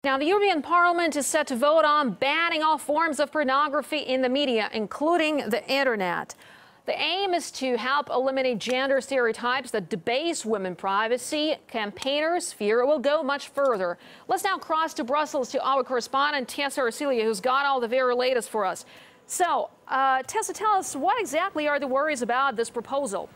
Now, the European Parliament is set to vote on banning all forms of pornography in the media, including the Internet. The aim is to help eliminate gender stereotypes that debase women's privacy. Campaigners fear it will go much further. Let's now cross to Brussels to our correspondent, Tessa Arcelia, who's got all the very latest for us. So, Tessa, tell us, what exactly are the worries about this proposal?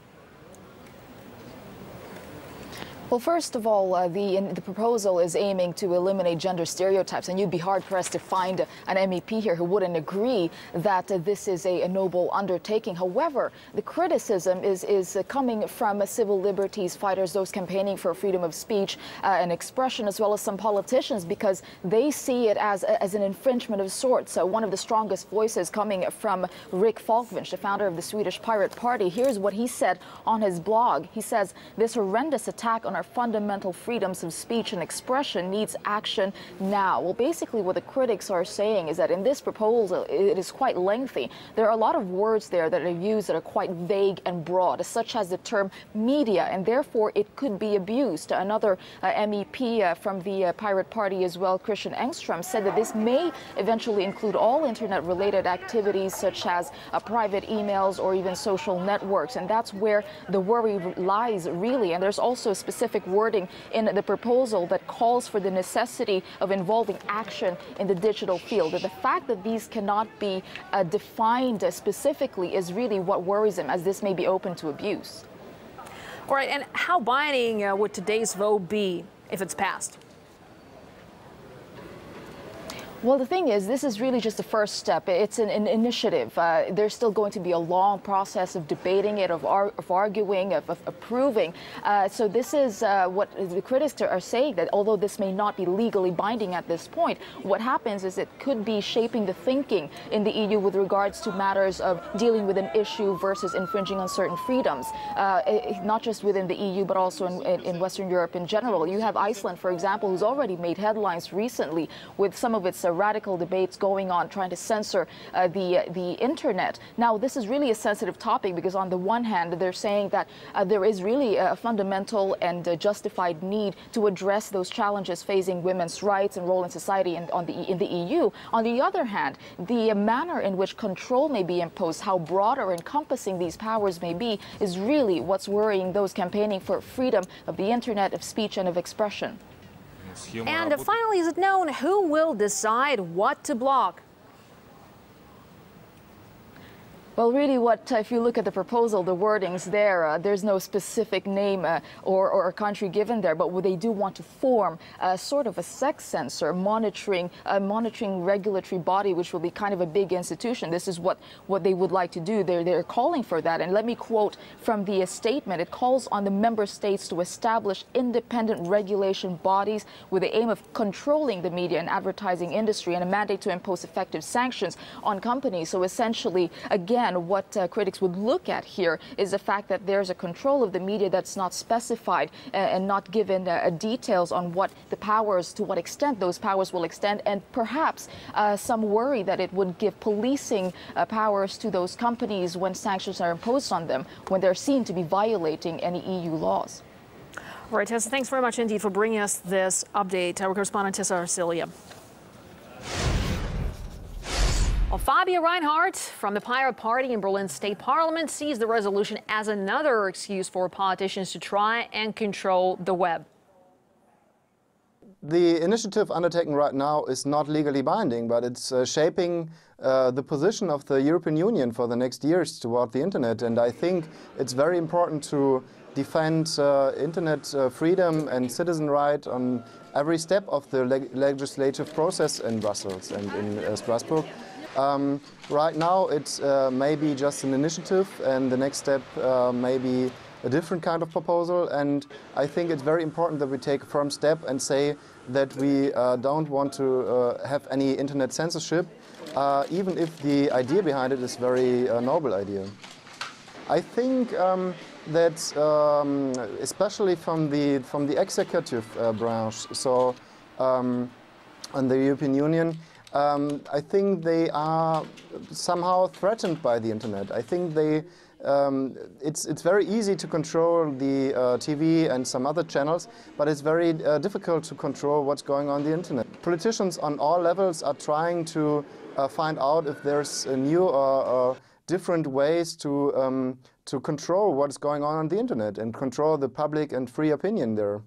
Well, first of all, the proposal is aiming to eliminate gender stereotypes, and you'd be hard-pressed to find an MEP here who wouldn't agree that this is a noble undertaking. However, the criticism is coming from civil liberties fighters, those campaigning for freedom of speech and expression, as well as some politicians, because they see it as an infringement of sorts. One of the strongest voices coming from Rick Falkvinch, the founder of the Swedish Pirate Party. Here's what he said on his blog. He says, "This horrendous attack on our fundamental freedoms of speech and expression needs action now." Well, basically what the critics are saying is that in this proposal, it is quite lengthy. There are a lot of words there that are used that are quite vague and broad, such as the term media, and therefore it could be abused. Another MEP from the Pirate Party as well, Christian Engström, said that this may eventually include all internet-related activities such as private emails or even social networks, and that's where the worry lies, really. And there's also specific wording in the proposal that calls for the necessity of involving action in the digital field. And the fact that these cannot be defined specifically is really what worries him, as this may be open to abuse. All right, and how binding would today's vote be if it's passed? Well, the thing is, this is really just the first step. It's an initiative. There's still going to be a long process of debating it, of arguing, of approving. So this is what the critics are saying, that although this may not be legally binding at this point, what happens is it could be shaping the thinking in the EU with regards to matters of dealing with an issue versus infringing on certain freedoms, not just within the EU, but also in Western Europe in general. You have Iceland, for example, who's already made headlines recently with some of its radical debates going on, trying to censor the internet. Now, this is really a sensitive topic because on the one hand, they're saying that there is really a fundamental and justified need to address those challenges facing women's rights and role in society in the EU. On the other hand, the manner in which control may be imposed, how broad or encompassing these powers may be, is really what's worrying those campaigning for freedom of the internet, of speech and of expression. And finally, is it known who will decide what to block? Well, really, if you look at the proposal, the wordings there, there's no specific name or country given there, but they do want to form sort of a sex censor monitoring regulatory body, which will be kind of a big institution. This is what they would like to do. They're calling for that. And let me quote from the statement. It calls on the member states to establish independent regulation bodies with the aim of controlling the media and advertising industry, and a mandate to impose effective sanctions on companies. So essentially, again, what critics would look at here is the fact that there's a control of the media that's not specified and not given details on what the powers, to what extent those powers will extend, and perhaps some worry that it would give policing powers to those companies when sanctions are imposed on them, when they're seen to be violating any EU laws. All right, Tessa, thanks very much indeed for bringing us this update. Our correspondent, Tessa Arcelia. Well, Fabio Reinhardt from the Pirate Party in Berlin State Parliament sees the resolution as another excuse for politicians to try and control the web. The initiative undertaken right now is not legally binding, but it's shaping the position of the European Union for the next years toward the Internet. And I think it's very important to defend Internet freedom and citizen right on every step of the legislative process in Brussels and in Strasbourg. Right now it's maybe just an initiative, and the next step may be a different kind of proposal. And I think it's very important that we take a firm step and say that we don't want to have any internet censorship, even if the idea behind it is a very noble idea. I think that especially from the executive branch, so on the European Union, I think they are somehow threatened by the internet. I think they, it's very easy to control the TV and some other channels, but it's very difficult to control what's going on the internet. Politicians on all levels are trying to find out if there's a new or different ways to control what's going on the internet and control the public and free opinion there.